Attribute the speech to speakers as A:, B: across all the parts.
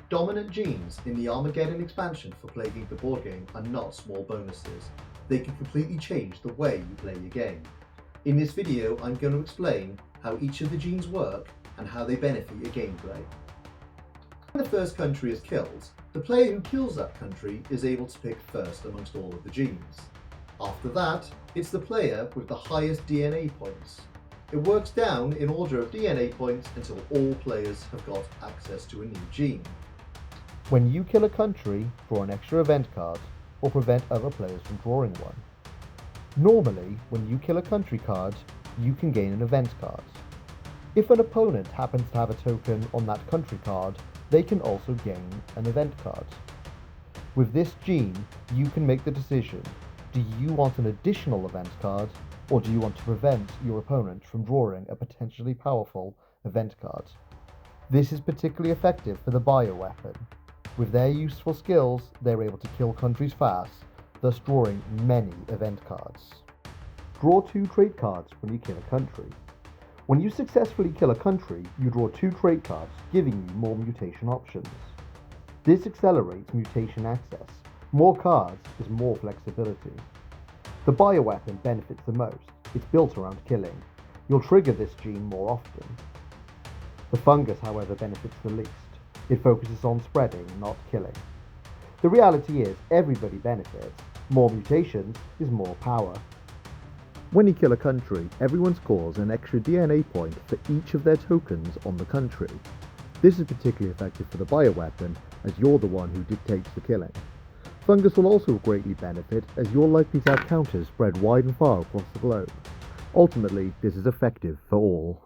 A: Dominant genes in the Armageddon expansion for playing the board game are not small bonuses. They can completely change the way you play your game. In this video, I'm going to explain how each of the genes work and how they benefit your gameplay. When the first country is killed, the player who kills that country is able to pick first amongst all of the genes. After that, it's the player with the highest DNA points. It works down in order of DNA points until all players have got access to a new gene.
B: When you kill a country, draw an extra event card, or prevent other players from drawing one. Normally, when you kill a country card, you can gain an event card. If an opponent happens to have a token on that country card, they can also gain an event card. With this gene, you can make the decision, do you want an additional event card, or do you want to prevent your opponent from drawing a potentially powerful event card? This is particularly effective for the Bioweapon. With their useful skills, they're able to kill countries fast, thus drawing many event cards. Draw 2 trait cards when you kill a country. When you successfully kill a country, you draw 2 trait cards, giving you more mutation options. This accelerates mutation access. More cards is more flexibility. The Bioweapon benefits the most. It's built around killing. You'll trigger this gene more often. The fungus, however, benefits the least. It focuses on spreading, not killing. The reality is, everybody benefits. More mutations is more power. When you kill a country, everyone scores an extra DNA point for each of their tokens on the country. This is particularly effective for the Bioweapon, as you're the one who dictates the killing. Fungus will also greatly benefit, as you're likely to have counters spread wide and far across the globe. Ultimately, this is effective for all.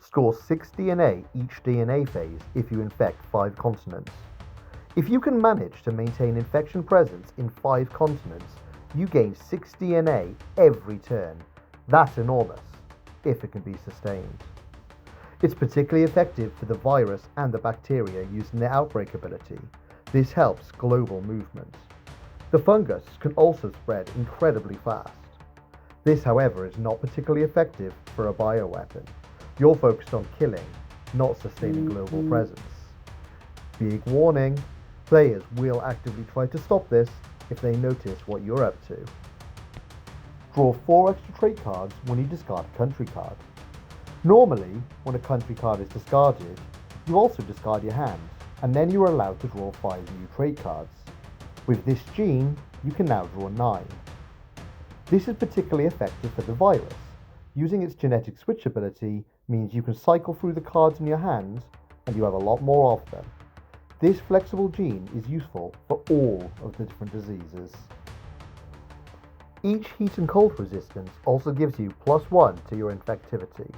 B: Score 6 DNA each DNA phase if you infect 5 continents. If you can manage to maintain infection presence in 5 continents, you gain 6 DNA every turn. That's enormous, if it can be sustained. It's particularly effective for the virus and the bacteria using their outbreak ability. This helps global movement. The fungus can also spread incredibly fast. This, however, is not particularly effective for a bioweapon. You're focused on killing, not sustaining global presence. Big warning, players will actively try to stop this if they notice what you're up to. Draw 4 extra trait cards when you discard a country card. Normally, when a country card is discarded, you also discard your hand, and then you are allowed to draw 5 new trait cards. With this gene, you can now draw 9. This is particularly effective for the virus. Using its genetic switch ability means you can cycle through the cards in your hand, and you have a lot more of them. This flexible gene is useful for all of the different diseases. Each heat and cold resistance also gives you +1 to your infectivity.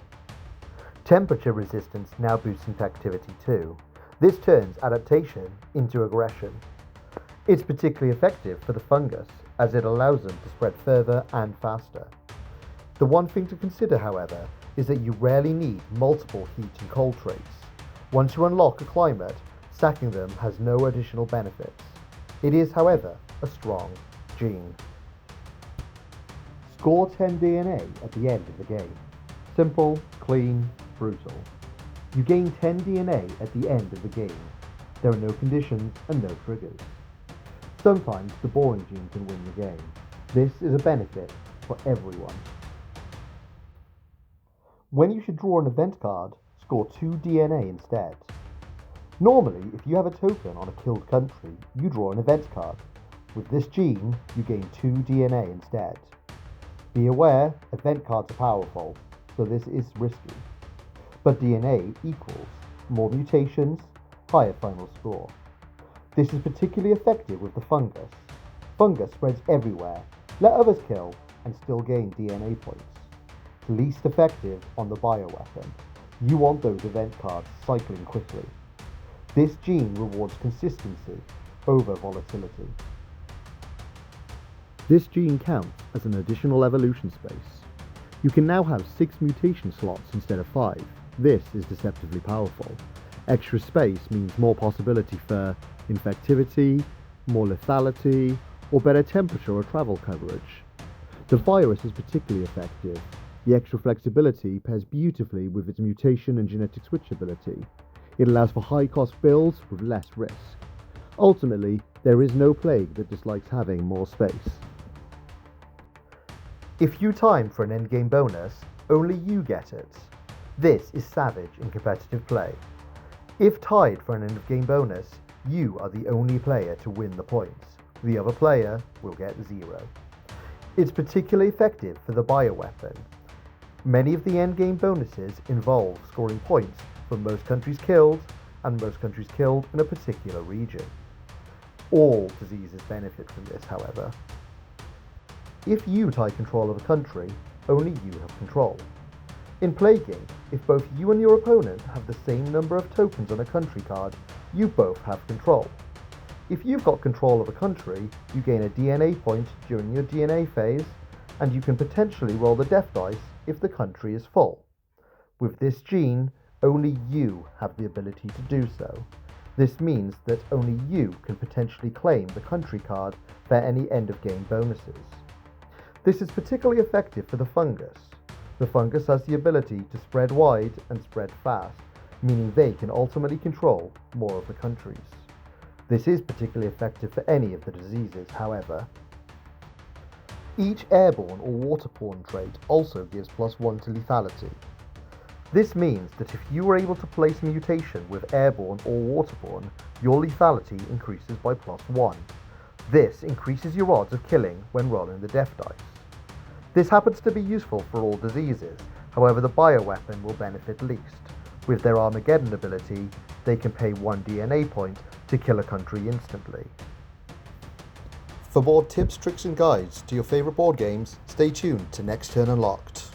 B: Temperature resistance now boosts infectivity too. This turns adaptation into aggression. It's particularly effective for the fungus, as it allows them to spread further and faster. The one thing to consider, however, is that you rarely need multiple heat and cold traits. Once you unlock a climate, stacking them has no additional benefits. It is, however, a strong gene. Score 10 DNA at the end of the game. Simple, clean, brutal. You gain 10 DNA at the end of the game. There are no conditions and no triggers. Sometimes the boring gene can win the game. This is a benefit for everyone. When you should draw an event card, score 2 DNA instead. Normally, if you have a token on a killed country, you draw an event card. With this gene, you gain 2 DNA instead. Be aware, event cards are powerful, so this is risky. But DNA equals more mutations, higher final score. This is particularly effective with the fungus. Fungus spreads everywhere. Let others kill and still gain DNA points. Least effective on the Bioweapon. You want those event cards cycling quickly. This gene rewards consistency over volatility. This gene counts as an additional evolution space. You can now have 6 mutation slots instead of 5. This is deceptively powerful. Extra space means more possibility for infectivity, more lethality, or better temperature or travel coverage. The virus is particularly effective. The extra flexibility pairs beautifully with its mutation and genetic switch ability. It allows for high cost builds with less risk. Ultimately, there is no plague that dislikes having more space. If you time for an endgame bonus, only you get it. This is savage in competitive play. If tied for an end-of-game bonus, you are the only player to win the points. The other player will get 0. It's particularly effective for the Bioweapon. Many of the endgame bonuses involve scoring points for most countries killed and most countries killed in a particular region. All diseases benefit from this, however. If you tie control of a country, only you have control. In Plaguing, if both you and your opponent have the same number of tokens on a country card, you both have control. If you've got control of a country, you gain a DNA point during your DNA phase, and you can potentially roll the death dice if the country is full. With this gene, only you have the ability to do so. This means that only you can potentially claim the country card for any end-of-game bonuses. This is particularly effective for the fungus. The fungus has the ability to spread wide and spread fast, meaning they can ultimately control more of the countries. This is particularly effective for any of the diseases, however. Each airborne or waterborne trait also gives +1 to lethality. This means that if you are able to place mutation with airborne or waterborne, your lethality increases by +1. This increases your odds of killing when rolling the death dice. This happens to be useful for all diseases, however the Bioweapon will benefit least. With their Armageddon ability, they can pay 1 DNA point to kill a country instantly. For more tips, tricks and guides to your favourite board games, stay tuned to Next Turn Unlocked.